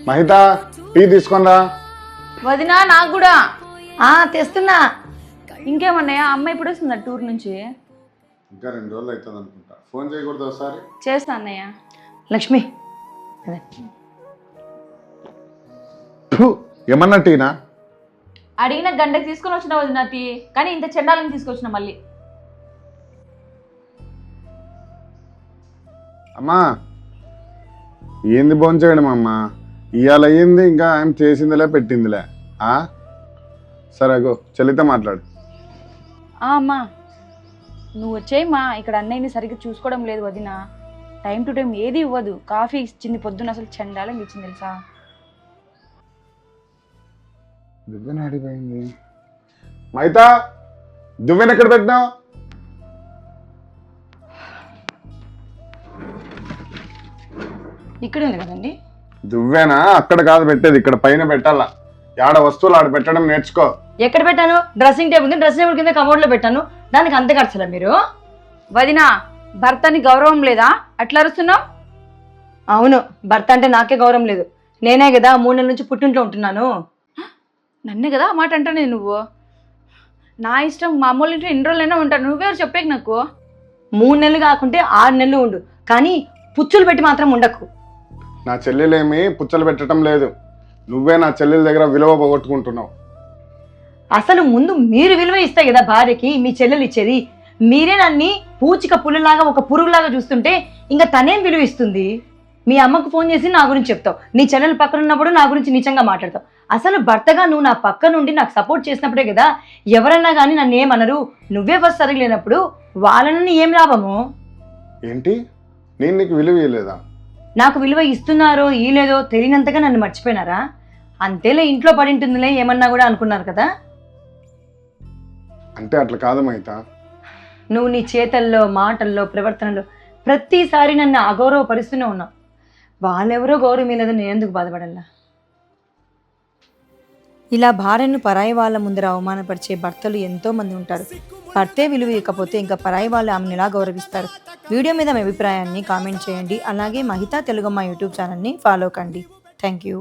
Mahitha tea తీసుకొనిరా. వదినా నాకు కూడా. తెస్తున్నా. ఇంకేమన్నాయా? అమ్మ ఇప్పుడు వస్తుందా టూర్ నుంచి? ఇంకా 2 రోజులు అవుతుంది అనుకుంటా. ఫోన్ చేయకూడదు ఒకసారి? చేస్తా అన్నయ్య. లక్ష్మి ఏమన్నా టీనా? అడిగిన గంటకి తీసుకొని వచ్చిన వదినా టీ, కానీ ఇంత చెండాలని తీసుకొచ్చిన మళ్ళీ. అమ్మా ఏంది భోంచేయడం అమ్మా, ఇవాళ అయ్యింది ఇంకా ఏం చేసిందిలే పెట్టిందిలే. సరే అగో చెల్లితో మాట్లాడు. అమ్మా నువ్వు వచ్చేయమ్మా, ఇక్కడ అన్నయ్యని సరిగ్గా చూసుకోవడం లేదు వదిన. టైం టు టైం ఏది ఇవ్వదు. కాఫీ ఇచ్చింది పొద్దున్న, అసలు చెండాలని ఇచ్చింది తెలుసా. దువ్వెన ఆడిపోయింది. మహిత దువ్వెన ఎక్కడ పెట్టినావు? ఇక్కడ ఉంది కదండి. దువ్వెన అక్కడ కాదు పెట్టేది, ఇక్కడ పైన పెట్టాలా. ఆడ వస్తువులు ఆడ పెట్టడం నేర్చుకో. ఎక్కడ పెట్టాను? డ్రెస్సింగ్ టేబుల్ ఉంది, డ్రెస్సింగ్ టేబుల్ కింద కబోర్డ్ లో పెట్టాను. దానికి అంతే ఖర్చులా మీరు? వదిన భర్తని గౌరవం లేదా? అట్లా అరుస్తున్నావు. అవును, భర్త అంటే నాకే గౌరవం లేదు. నేనే కదా 3 నెలల నుంచి పుట్టింట్లో ఉంటున్నాను. నన్నే కదా ఆ మాట అంటానే నువ్వు. నా ఇష్టం, మా అమ్మోళ్ళ ఇంట్లో ఎన్ని రోజులైనా ఉంటాను. నువ్వెవరు చెప్పేకి నాకు? 3 నెలలు కాకుంటే 6 నెలలు ఉండు, కానీ పుచ్చులు పెట్టి మాత్రం ఉండకు. నా చెల్లెలేమి పుచ్చలు పెట్టడం లేదు, నువ్వే నా చెల్లెల దగ్గర విలువ పోగొట్టుకుంటున్నావు. అసలు ముందు మీరు విలువ ఇస్తే కదా భార్యకి మీ చెల్లెలు ఇచ్చేది. మీరే నన్ను పూచిక పుల్లలాగా ఒక పురుగులాగా చూస్తుంటే ఇంకా తనేం విలువ ఇస్తుంది? మీ అమ్మకు ఫోన్ చేసి నా గురించి చెప్తావు, నీ చెల్లెలు పక్కన ఉన్నప్పుడు నా గురించి నీచంగా మాట్లాడతావు. అసలు భర్తగా నువ్వు నా పక్క నుండి నాకు సపోర్ట్ చేసినప్పుడే కదా ఎవరన్నా కానీ నన్ను ఏమనరు. నువ్వే ఫస్ట్ సరిగ్గా లేనప్పుడు వాళ్ళని ఏం లాభము? ఏంటి, నేను నీకు విలువ ఇవ్వలేదా? నాకు విలువ ఇస్తున్నారో లేదో తెలియనంతగా నన్ను మర్చిపోయినారా? అంతేలే, ఇంట్లో పడి ఉంటుందిలే ఏమన్నా కూడా అనుకున్నారు కదా. అంటే అట్లా కాదు మహిత. నువ్వు నీ చేతల్లో, మాటల్లో, ప్రవర్తనలో ప్రతిసారి నన్ను అగౌరవపరుస్తూనే ఉన్నావు. వాళ్ళెవరో గౌరవం లేదని నేను ఎందుకు బాధపడాలా? ఇలా భార్యను పరాయి వాళ్ళ ముందర అవమానపరిచే భర్తలు ఎంతో మంది ఉంటారు. భర్తే విలువ ఇవ్వకపోతే ఇంకా పరాయి వాళ్ళు ఆమెను ఎలా గౌరవిస్తారు? వీడియో మీద మీ అభిప్రాయాన్ని కామెంట్ చేయండి. అలాగే మహితా తెలుగమ్మ యూట్యూబ్ ఛానల్ని ఫాలో కండి. Thank you.